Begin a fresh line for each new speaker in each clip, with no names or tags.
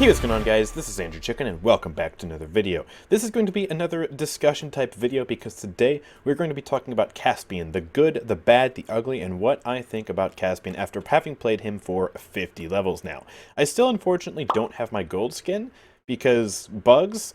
Hey, what's going on, guys? This is AndrewChicken, and welcome back to another video. This is going to be another discussion type video because today we're going to be talking about Caspian, the good, the bad, the ugly, and what I think about Caspian after having played him for 50 levels now. I still unfortunately don't have my gold skin because bugs,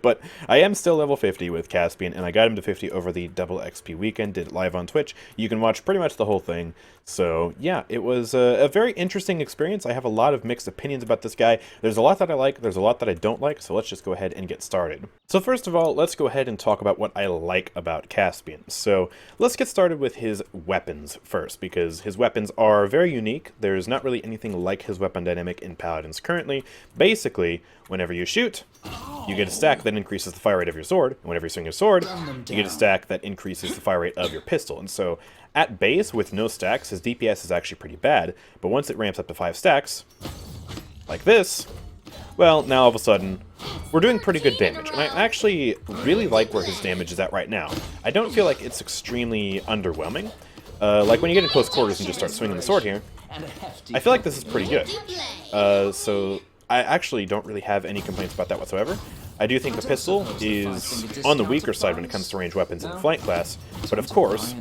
but I am still level 50 with Caspian, and I got him to 50 over the double XP weekend, did it live on Twitch. You can watch pretty much the whole thing. So yeah, it was a very interesting experience. I have a lot of mixed opinions about this guy. There's a lot that I like, there's a lot that I don't like, so let's just go ahead and get started. So first of all, let's go ahead and talk about what I like about Caspian. So let's get started with his weapons first, because his weapons are very unique. There's not really anything like his weapon dynamic in Paladins currently. Basically, whenever you shoot, you get a stack that increases the fire rate of your sword, and whenever you swing your sword, you get a stack that increases the fire rate of your pistol. And so, at base, with no stacks, his DPS is actually pretty bad, but once it ramps up to 5 stacks, like this, well, now all of a sudden, we're doing pretty good damage. And I actually really like where his damage is at right now. I don't feel like it's extremely underwhelming. Like when you get in close quarters and just start swinging the sword here, I feel like this is pretty good. So I actually don't really have any complaints about that whatsoever. I do think the pistol is on the weaker side when it comes to ranged weapons in the flank class, but of course,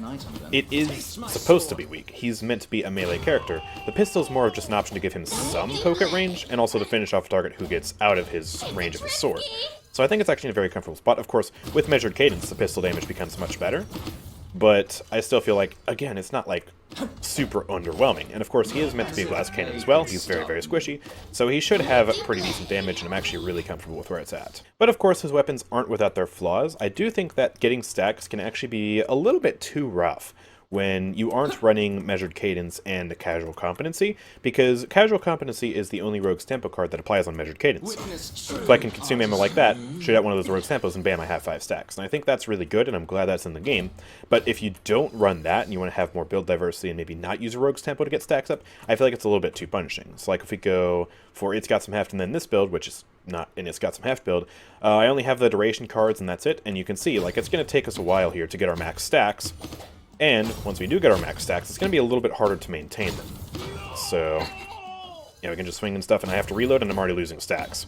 it is supposed to be weak. He's meant to be a melee character. The pistol is more of just an option to give him some poke at range, and also to finish off a target who gets out of his range of his sword. So I think it's actually in a very comfortable spot. Of course, with measured cadence, the pistol damage becomes much better, but I still feel like, again, it's not like super underwhelming. And of course, he is meant to be a glass cannon as well. He's very, very squishy, so he should have pretty decent damage, and I'm actually really comfortable with where it's at. But of course, his weapons aren't without their flaws. I do think that getting stacks can actually be a little bit too rough when you aren't running measured cadence and casual competency, because casual competency is the only rogue's tempo card that applies on measured cadence. So I can consume ammo like that, shoot out one of those rogue's tempos, and bam, I have 5 stacks. And I think that's really good, and I'm glad that's in the game. But if you don't run that, and you want to have more build diversity and maybe not use a rogue's tempo to get stacks up, I feel like it's a little bit too punishing. So like if we go for It's Got Some Heft and then this build, which is not in It's Got Some Heft build, I only have the duration cards and that's it, and you can see, like, it's going to take us a while here to get our max stacks. And once we do get our max stacks, it's going to be a little bit harder to maintain them. So, yeah, we can just swing and stuff, and I have to reload, and I'm already losing stacks.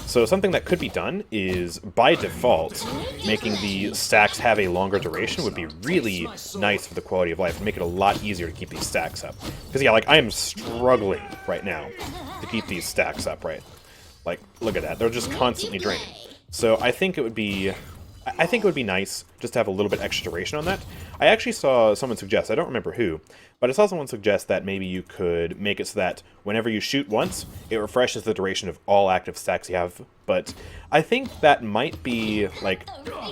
So something that could be done is, by default, making the stacks have a longer duration would be really nice for the quality of life, and make it a lot easier to keep these stacks up. Because, yeah, like, I am struggling right now to keep these stacks up, right? Like, look at that. They're just constantly draining. So I think it would be nice just to have a little bit extra duration on that. I actually saw someone suggest, I don't remember who, but I saw someone suggest that maybe you could make it so that whenever you shoot once, it refreshes the duration of all active stacks you have. But I think that might be, like,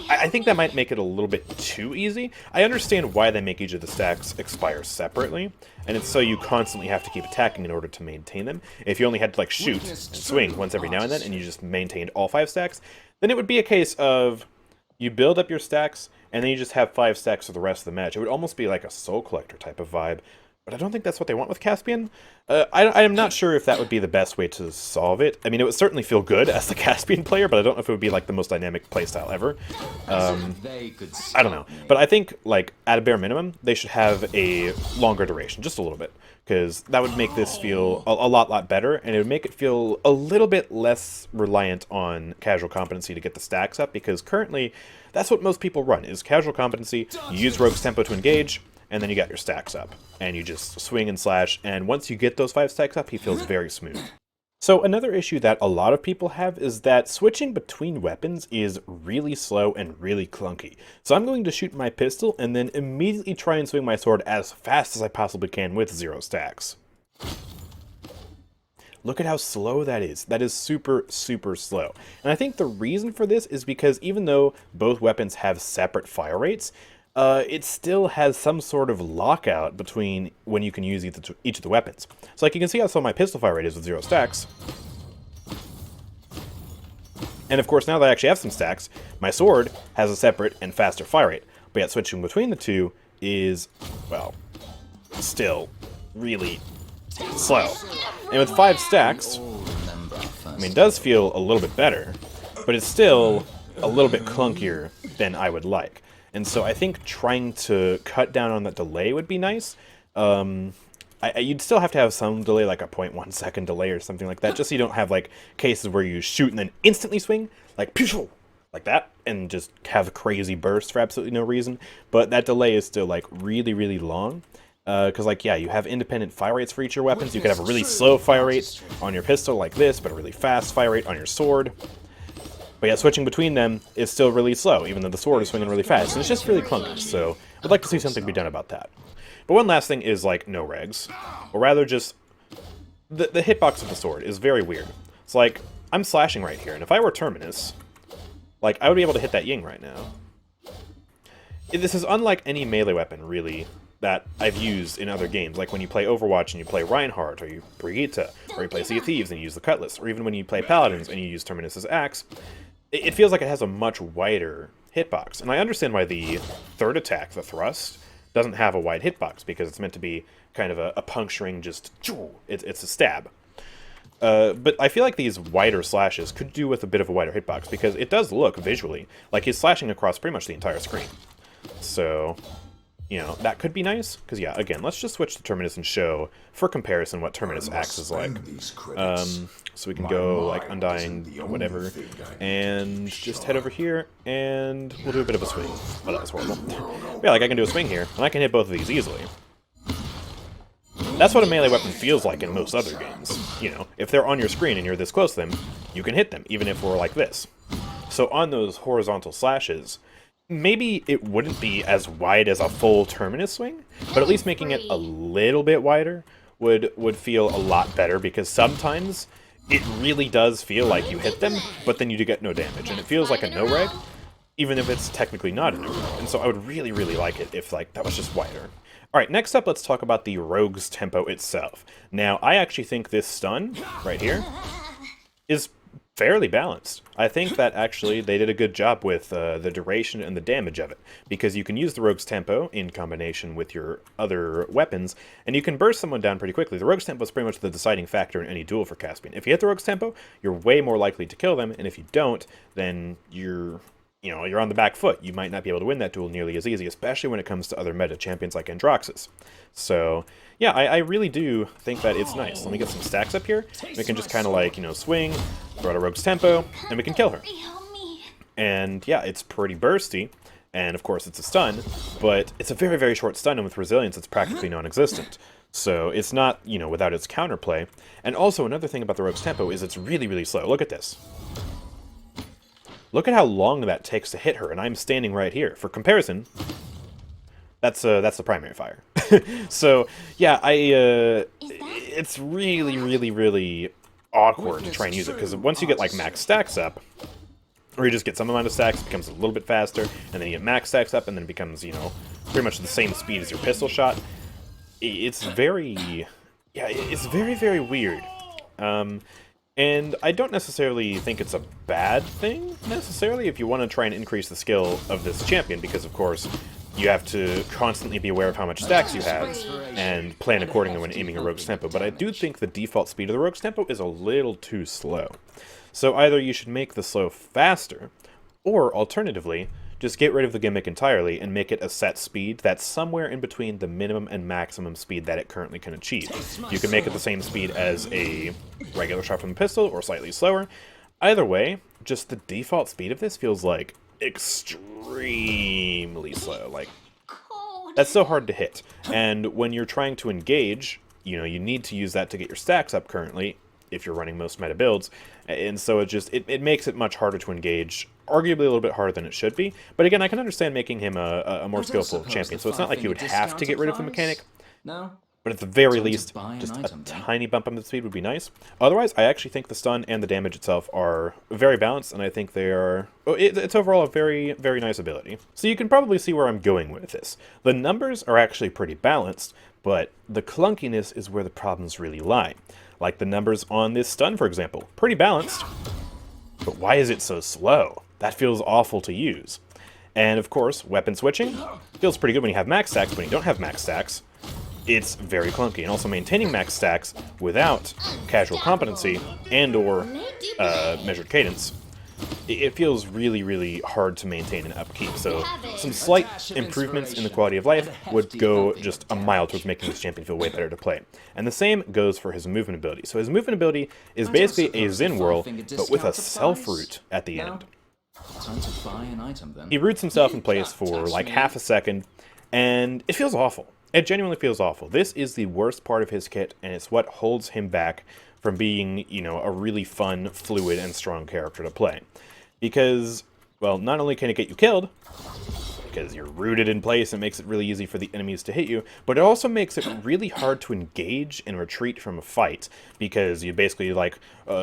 I think that might make it a little bit too easy. I understand why they make each of the stacks expire separately, and it's so you constantly have to keep attacking in order to maintain them. If you only had to, like, shoot and swing once every now and then, and you just maintained all 5 stacks, then it would be a case of you build up your stacks, and then you just have 5 stacks for the rest of the match. It would almost be like a Soul Collector type of vibe, but I don't think that's what they want with Caspian. I am not sure if that would be the best way to solve it. I mean, it would certainly feel good as the Caspian player, but I don't know if it would be like the most dynamic playstyle ever. I don't know. But I think, like, at a bare minimum, they should have a longer duration, just a little bit, because that would make this feel a lot better, and it would make it feel a little bit less reliant on casual competency to get the stacks up, because currently, that's what most people run, is casual competency. You use Rogue's Tempo to engage, and then you got your stacks up, and you just swing and slash, and once you get those 5 stacks up, he feels very smooth. So another issue that a lot of people have is that switching between weapons is really slow and really clunky. So I'm going to shoot my pistol and then immediately try and swing my sword as fast as I possibly can with 0 stacks. Look at how slow that is. That is super, super slow. And I think the reason for this is because even though both weapons have separate fire rates, it still has some sort of lockout between when you can use each of the weapons. So like you can see how slow my pistol fire rate is with 0 stacks. And of course, now that I actually have some stacks, my sword has a separate and faster fire rate. But yet switching between the two is, well, still really slow. And with 5 stacks, I mean, it does feel a little bit better, but it's still a little bit clunkier than I would like. And so I think trying to cut down on that delay would be nice. You'd still have to have some delay, like a 0.1 second delay or something like that, just so you don't have like cases where you shoot and then instantly swing, like pew, like that, and just have a crazy burst for absolutely no reason. But that delay is still like really, really long. Because, like, yeah, you have independent fire rates for each of your weapons. You could have a really slow fire rate on your pistol like this, but a really fast fire rate on your sword. But yeah, switching between them is still really slow, even though the sword is swinging really fast. And it's just really clunky, so I'd like to see something be done about that. But one last thing is, like, no regs. Or rather just, the hitbox of the sword is very weird. It's like, I'm slashing right here, and if I were Terminus, like, I would be able to hit that Ying right now. This is unlike any melee weapon, really, that I've used in other games, like when you play Overwatch and you play Reinhardt, or you Brigitte, or you play Sea of Thieves and you use the Cutlass, or even when you play Paladins and you use Terminus' Axe. It feels like it has a much wider hitbox, and I understand why the third attack, the thrust, doesn't have a wide hitbox, because it's meant to be kind of a puncturing, just, it's a stab. But I feel like these wider slashes could do with a bit of a wider hitbox, because it does look, visually, like he's slashing across pretty much the entire screen. So, you know, that could be nice, because yeah, again, let's just switch to Terminus and show, for comparison, what Terminus Axe is like. So we can go, like, Undying, whatever, and just head over here, and we'll do a bit of a swing. Oh, that was horrible. But yeah, like, I can do a swing here, and I can hit both of these easily. That's what a melee weapon feels like in most other games. You know, if they're on your screen and you're this close to them, you can hit them, even if we're like this. So on those horizontal slashes, maybe it wouldn't be as wide as a full Terminus swing, but at least making it a little bit wider would feel a lot better, because sometimes it really does feel like you hit them, but then you do get no damage, and it feels like a no-reg, even if it's technically not a no-reg. And so I would really, really like it if, like, that was just wider. Alright, next up, let's talk about the Rogue's tempo itself. Now, I actually think this stun, right here, is fairly balanced. I think that actually they did a good job with the duration and the damage of it, because you can use the Rogue's tempo in combination with your other weapons, and you can burst someone down pretty quickly. The Rogue's tempo is pretty much the deciding factor in any duel for Caspian. If you hit the Rogue's tempo, you're way more likely to kill them, and if you don't, then you're on the back foot. You might not be able to win that duel nearly as easy, especially when it comes to other meta champions like Androxus. So, yeah, I really do think that it's nice. Let me get some stacks up here. We can just kind of, like, you know, swing, throw out a Rogue's tempo, and we can kill her. And, yeah, it's pretty bursty, and, of course, it's a stun, but it's a very, very short stun, and with resilience, it's practically non-existent. So it's not, you know, without its counterplay. And also, another thing about the Rogue's tempo is it's really, really slow. Look at this. Look at how long that takes to hit her, and I'm standing right here. For comparison, that's the primary fire. So, yeah, it's really, really, really awkward to try and use it, because once you get, like, max stacks up, or you just get some amount of stacks, it becomes a little bit faster, and then you get max stacks up, and then it becomes, you know, pretty much the same speed as your pistol shot. It's very, yeah, it's very, very weird. And I don't necessarily think it's a bad thing, necessarily, if you want to try and increase the skill of this champion, because, of course, you have to constantly be aware of how much stacks you have, and plan accordingly when aiming a Rogue's tempo. But I do think the default speed of the Rogue's tempo is a little too slow. So either you should make the slow faster, or, alternatively, just get rid of the gimmick entirely and make it a set speed that's somewhere in between the minimum and maximum speed that it currently can achieve. You can make it the same speed as a regular shot from the pistol, or slightly slower. Either way, just the default speed of this feels like extremely slow. Like, that's so hard to hit. And when you're trying to engage, you know, you need to use that to get your stacks up currently, if you're running most meta builds. And so it makes it much harder to engage, arguably a little bit harder than it should be. But again, I can understand making him a more skillful champion, so it's not like you would have to get rid of the mechanic. No. But at the very least, just a tiny bump on the speed would be nice. Otherwise, I actually think the stun and the damage itself are very balanced, and I think they are... it's overall a very, very nice ability. So you can probably see where I'm going with this. The numbers are actually pretty balanced, but the clunkiness is where the problems really lie. Like the numbers on this stun, for example. Pretty balanced, but why is it so slow? That feels awful to use. And of course, weapon switching feels pretty good when you have max stacks, but when you don't have max stacks, it's very clunky. And also maintaining max stacks without casual competency and or measured cadence it feels really, really hard to maintain and upkeep. So some slight improvements in the quality of life would go just a mile towards making this champion feel way better to play. And the same goes for his movement ability. So his movement ability is basically a Zen Whirl, but with a self-root at the end.
Time to buy an item, then.
He roots himself in place for like half a second, and it feels awful. It genuinely feels awful. This is the worst part of his kit, and it's what holds him back from being, you know, a really fun, fluid, and strong character to play. Because, well, not only can it get you killed, because you're rooted in place and makes it really easy for the enemies to hit you, but it also makes it really hard to engage and retreat from a fight, because you basically, like,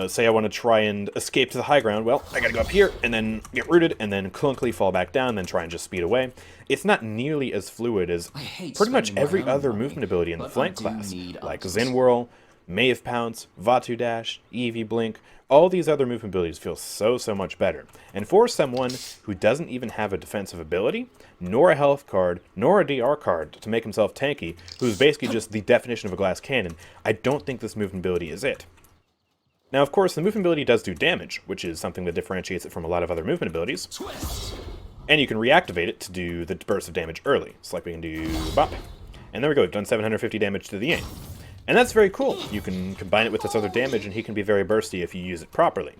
say I want to try and escape to the high ground, well, I gotta go up here, and then get rooted, and then clunkily fall back down, and then try and just speed away. It's not nearly as fluid as pretty much every other movement ability in the flank class, like Zen Whirl, Maeve Pounce, Vatu Dash, Eevee Blink. All these other movement abilities feel so much better. And for someone who doesn't even have a defensive ability, nor a health card, nor a DR card to make himself tanky, who's basically just the definition of a glass cannon, I don't think this movement ability is it. Now, of course, the movement ability does do damage, which is something that differentiates it from a lot of other movement abilities. And you can reactivate it to do the burst of damage early. So like we can do bop. And there we go, we've done 750 damage to the aim. And that's very cool. You can combine it with this other damage, and he can be very bursty if you use it properly.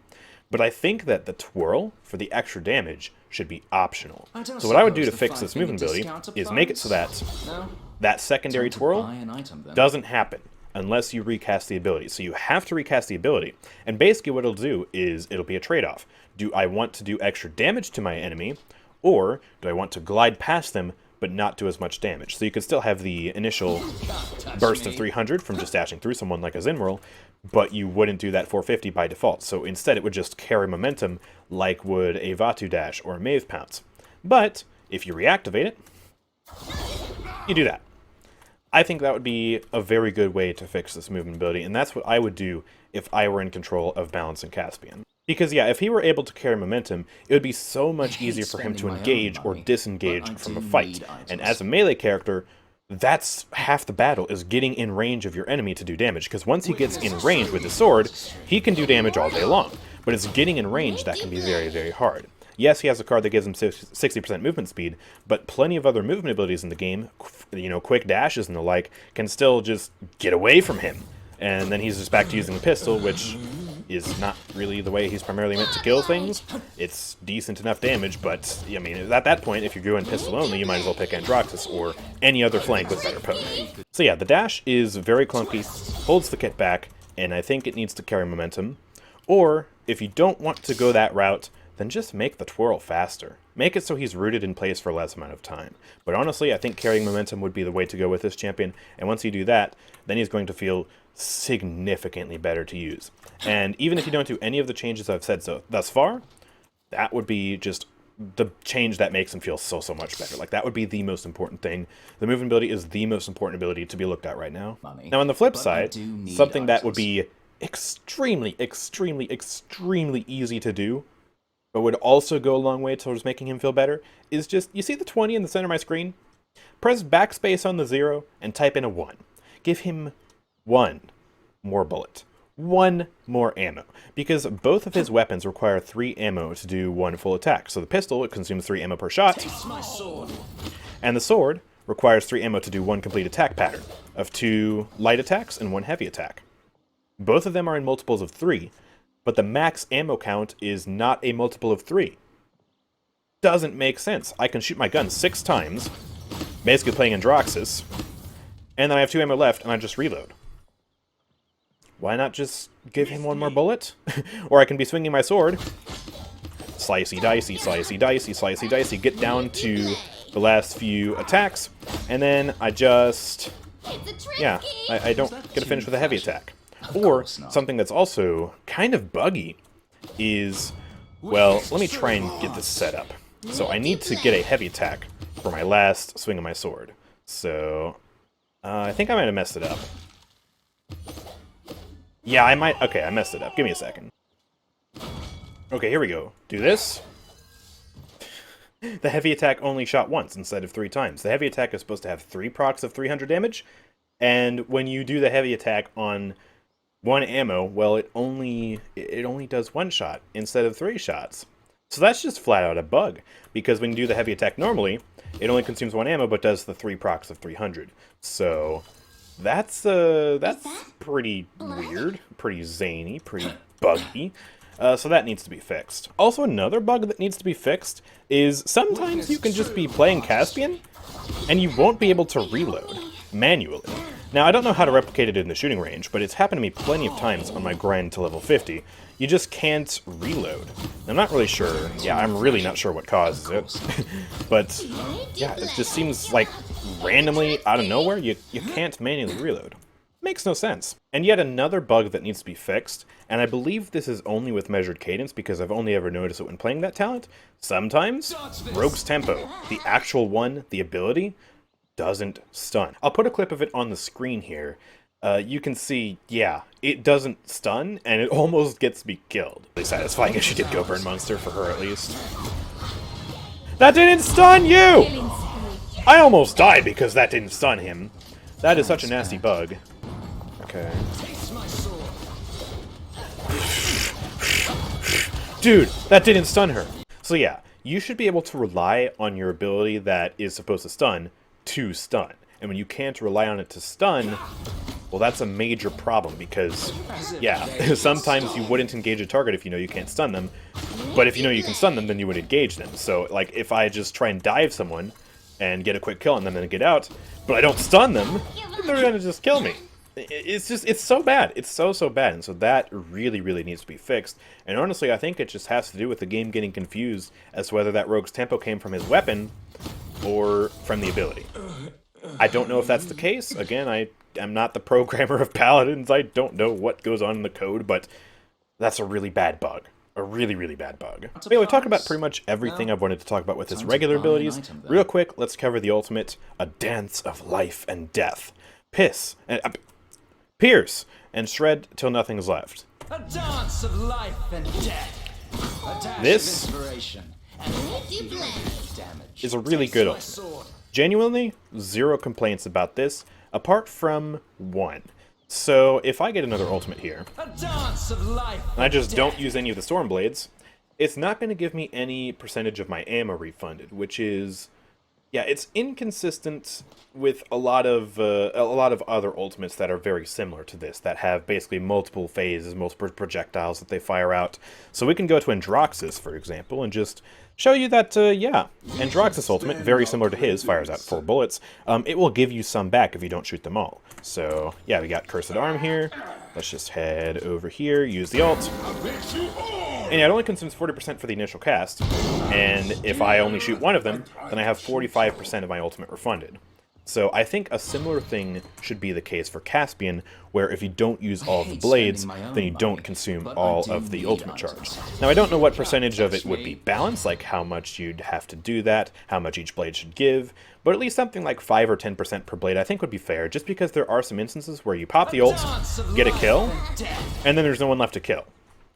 But I think that the twirl for the extra damage should be optional. So what I would do to fix this movement ability is make it so that that secondary twirl doesn't happen unless you recast the ability. So you have to recast the ability. And basically what it'll do is it'll be a trade-off. Do I want to do extra damage to my enemy, or do I want to glide past them but not do as much damage? So you could still have the initial burst of 300 from just dashing through someone like a Zen Whirl, but you wouldn't do that 450 by default. So instead it would just carry momentum like would a Vatu Dash or a Maeve Pounce. But if you reactivate it, you do that. I think that would be a very good way to fix this movement ability, and that's what I would do if I were in control of Balance and Caspian. Because, yeah, if he were able to carry momentum, it would be so much easier for him to engage or disengage from a fight. And as a melee character, that's half the battle, is getting in range of your enemy to do damage. Because once he gets in range with his sword, he can do damage all day long. But it's getting in range that can be very hard. Yes, he has a card that gives him 60% movement speed, but plenty of other movement abilities in the game, you know, quick dashes and the like, can still just get away from him. And then he's just back to using the pistol, which is not really the way he's primarily meant to kill things. It's decent enough damage, but, I mean, at that point, if you're doing pistol only, you might as well pick Androxus or any other flank with better poke. So yeah, the dash is very clunky, holds the kit back, and I think it needs to carry momentum. Or, if you don't want to go that route, then just make the twirl faster. Make it so he's rooted in place for less amount of time. But honestly, I think carrying momentum would be the way to go with this champion, and once you do that, then he's going to feel significantly better to use. And even if you don't do any of the changes I've said so thus far, that would be just the change that makes him feel so much better. Like, that would be the most important thing. The movement ability is the most important ability to be looked at right now. Now, on the flip side, something that would be extremely easy to do, but would also go a long way towards making him feel better, is just, you see the 20 in the center of my screen? Press backspace on the 0 and type in a 1. Give him 1 more bullet. 1 more ammo. Because both of his weapons require 3 ammo to do 1 full attack. So the pistol, it consumes 3 ammo per shot. And the sword requires 3 ammo to do 1 complete attack pattern of 2 light attacks and 1 heavy attack. Both of them are in multiples of 3, but the max ammo count is not a multiple of 3. Doesn't make sense. I can shoot my gun 6 times, basically playing Androxus, and then I have 2 ammo left, and I just reload. Why not just give him 1 more bullet? Or I can be swinging my sword, slicey dicey, slicey dicey, slicey dicey, get down to the last few attacks, and then I just, yeah, I don't get to finish with a heavy attack. Or, something that's also kind of buggy is, well, let me try and get this set up. So I need to get a heavy attack for my last swing of my sword. So, I think I might have messed it up. Yeah, I might. Okay, I messed it up. Give me a second. Okay, here we go. Do this. The heavy attack only shot once instead of 3 times. The heavy attack is supposed to have 3 procs of 300 damage, and when you do the heavy attack on 1 ammo, well, it only does 1 shot instead of 3 shots. So that's just flat out a bug, because when you do the heavy attack normally, it only consumes 1 ammo, but does the 3 procs of 300. So that's pretty weird, pretty zany, pretty buggy. So that needs to be fixed. Also, another bug that needs to be fixed is sometimes you can just be playing Caspian, and you won't be able to reload manually. Now, I don't know how to replicate it in the shooting range, but it's happened to me plenty of times on my grind to level 50. You just can't reload. I'm not really sure. Yeah, I'm really not sure what causes it. But, yeah, it just seems like randomly, out of nowhere, you can't manually reload. Makes no sense. And yet another bug that needs to be fixed, and I believe this is only with measured cadence because I've only ever noticed it when playing that talent, sometimes Rogue's Tempo, the actual one, the ability, doesn't stun. I'll put a clip of it on the screen here. You can see, yeah, it doesn't stun, and it almost gets me killed. Really satisfying if she did go burn monster, for her at least. That didn't stun you! I almost died because that didn't stun him. That is such a nasty bug. Okay. Dude, that didn't stun her. So yeah, you should be able to rely on your ability that is supposed to stun. And when you can't rely on it to stun, well, that's a major problem because, yeah, sometimes you wouldn't engage a target if you know you can't stun them, but if you know you can stun them, then you would engage them. So, like, if I just try and dive someone and get a quick kill on them and then get out, but I don't stun them, then they're gonna just kill me. It's so bad. It's so bad, and so that really needs to be fixed. And honestly, I think it just has to do with the game getting confused as to whether that Rogue's Tempo came from his weapon or from the ability. I don't know if that's the case. Again, I am not the programmer of Paladins. I don't know what goes on in the code, but that's a really bad bug. A really bad bug. Anyway, we talked about pretty much everything I've wanted to talk about with his regular abilities. Real quick, let's cover the ultimate, a dance of life and death. Pierce and shred till nothing's left.
A dance of life and death.
This is a really good ultimate. Genuinely, 0 complaints about this, apart from 1. So if I get another ultimate here, and I just don't use any of the Storm Blades, it's not going to give me any percentage of my ammo refunded, which is, yeah, it's inconsistent with a lot of other ultimates that are very similar to this, that have basically multiple phases, multiple projectiles that they fire out. So we can go to Androxus, for example, and just show you that, yeah, Androxus ultimate, very similar to his, fires out 4 bullets. It will give you some back if you don't shoot them all. So, yeah, we got Cursed Arm here. Let's just head over here, use the ult. And yeah, it only consumes 40% for the initial cast, and if I only shoot 1 of them, then I have 45% of my ultimate refunded. So I think a similar thing should be the case for Caspian, where if you don't use all of the blades, then you don't consume all of the ultimate charge. Now I don't know what percentage of it would be balanced, like how much you'd have to do that, how much each blade should give, but at least something like 5 or 10% per blade I think would be fair, just because there are some instances where you pop the ult, get a kill, and then there's no one left to kill.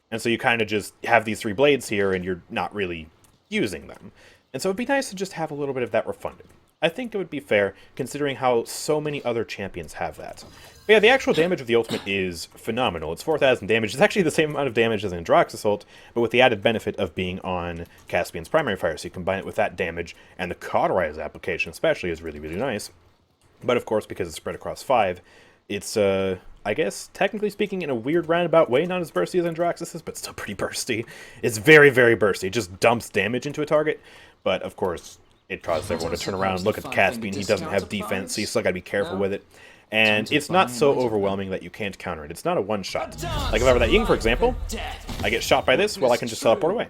And so you kind of just have these 3 blades here and you're not really using them. And so it'd be nice to just have a little bit of that refunded. I think it would be fair, considering how so many other champions have that. But yeah, the actual damage of the ultimate is phenomenal. It's 4,000 damage. It's actually the same amount of damage as Androxus ult, but with the added benefit of being on Caspian's primary fire, so you combine it with that damage, and the Cauterize application especially is really nice. But of course, because it's spread across 5, it's, I guess, technically speaking, in a weird roundabout way, not as bursty as Androxus is, but still pretty bursty. It's very bursty. It just dumps damage into a target, but of course, it causes everyone to turn around and look at Caspian. He doesn't have defense, so you still gotta be careful with it. And it's not so overwhelming that you can't counter it. It's not a one-shot. Like if I were that Ying, for example, I get shot by this, well, I can just teleport away.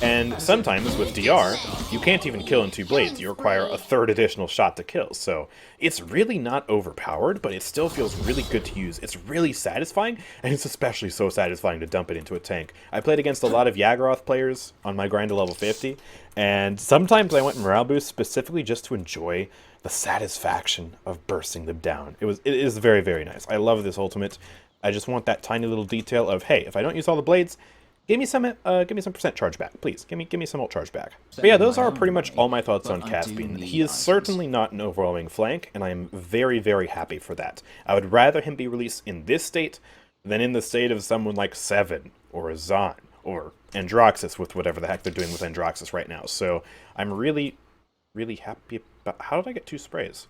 And sometimes, with DR, you can't even kill in 2 blades. You require a 3rd additional shot to kill. So it's really not overpowered, but it still feels really good to use. It's really satisfying, and it's especially so satisfying to dump it into a tank. I played against a lot of Yaggroth players on my grind to level 50, and sometimes I went morale boost specifically just to enjoy the satisfaction of bursting them down. It is very nice. I love this ultimate. I just want that tiny little detail of, hey, if I don't use all the blades, Give me some percent chargeback, please. Give me some ult chargeback. But yeah, those are pretty much all my thoughts on Caspian. He is certainly not an overwhelming flank, and I am very, very happy for that. I would rather him be released in this state than in the state of someone like Seven or Zon or Androxus with whatever the heck they're doing with Androxus right now. So I'm really, really happy about... How did I get 2 sprays?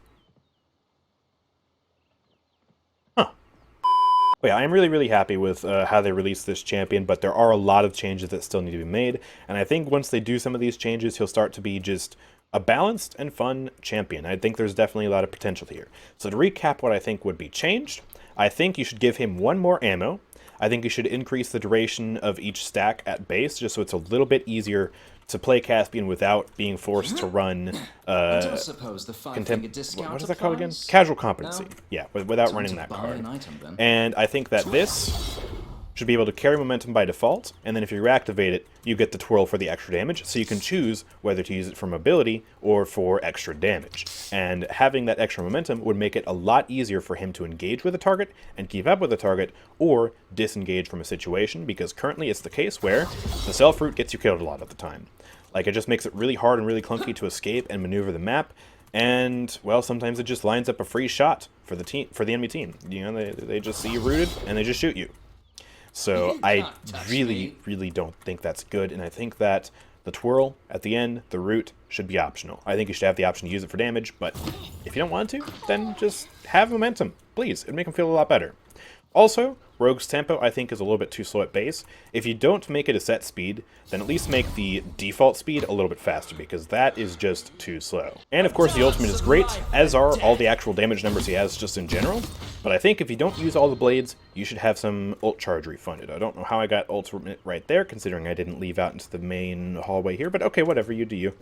But yeah, I'm really, really happy with how they released this champion, but there are a lot of changes that still need to be made, and I think once they do some of these changes, he'll start to be just a balanced and fun champion. I think there's definitely a lot of potential here. So to recap what I think would be changed, I think you should give him 1 more ammo. I think you should increase the duration of each stack at base, just so it's a little bit easier to play Caspian without being forced to run
I don't suppose the
what is that called again? Casual competency. No. Yeah, without running that card. And I think that this should be able to carry momentum by default, and then if you reactivate it, you get the twirl for the extra damage, so you can choose whether to use it for mobility or for extra damage. And having that extra momentum would make it a lot easier for him to engage with a target and keep up with a target, or disengage from a situation, because currently it's the case where the self route gets you killed a lot of the time. Like, it just makes it really hard and really clunky to escape and maneuver the map, and, well, sometimes it just lines up a free shot for the enemy team. You know, they just see you rooted, and they just shoot you. So I really, really don't think that's good, and I think that the twirl at the end, the root, should be optional. I think you should have the option to use it for damage, but if you don't want to, then just have momentum. Please, it'd make them feel a lot better. Also, Rogue's tempo, I think, is a little bit too slow at base. If you don't make it a set speed, then at least make the default speed a little bit faster, because that is just too slow. And of course, the ultimate is great, as are all the actual damage numbers he has just in general. But I think if you don't use all the blades, you should have some ult charge refunded. I don't know how I got ult right there, considering I didn't leave out into the main hallway here, but okay, whatever, you do you.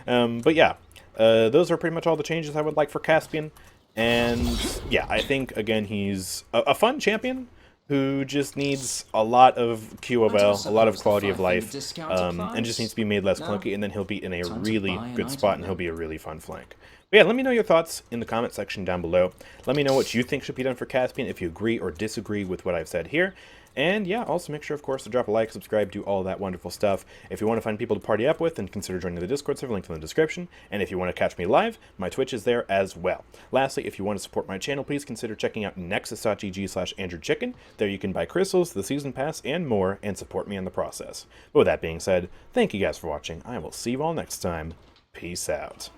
But yeah, those are pretty much all the changes I would like for Caspian. And yeah, I think, again, he's a fun champion who just needs a lot of QOL, a lot of quality of life, and just needs to be made less clunky, and then he'll be in a really good spot, and he'll be a really fun flank. But yeah, let me know your thoughts in the comment section down below. Let me know what you think should be done for Caspian, if you agree or disagree with what I've said here. And yeah, also make sure, of course, to drop a like, subscribe, do all that wonderful stuff. If you want to find people to party up with, then consider joining the Discord server, linked in the description. And if you want to catch me live, my Twitch is there as well. Lastly, if you want to support my channel, please consider checking out nexus.gg/AndrewChicken. There you can buy crystals, the season pass, and more, and support me in the process. But with that being said, thank you guys for watching. I will see you all next time. Peace out.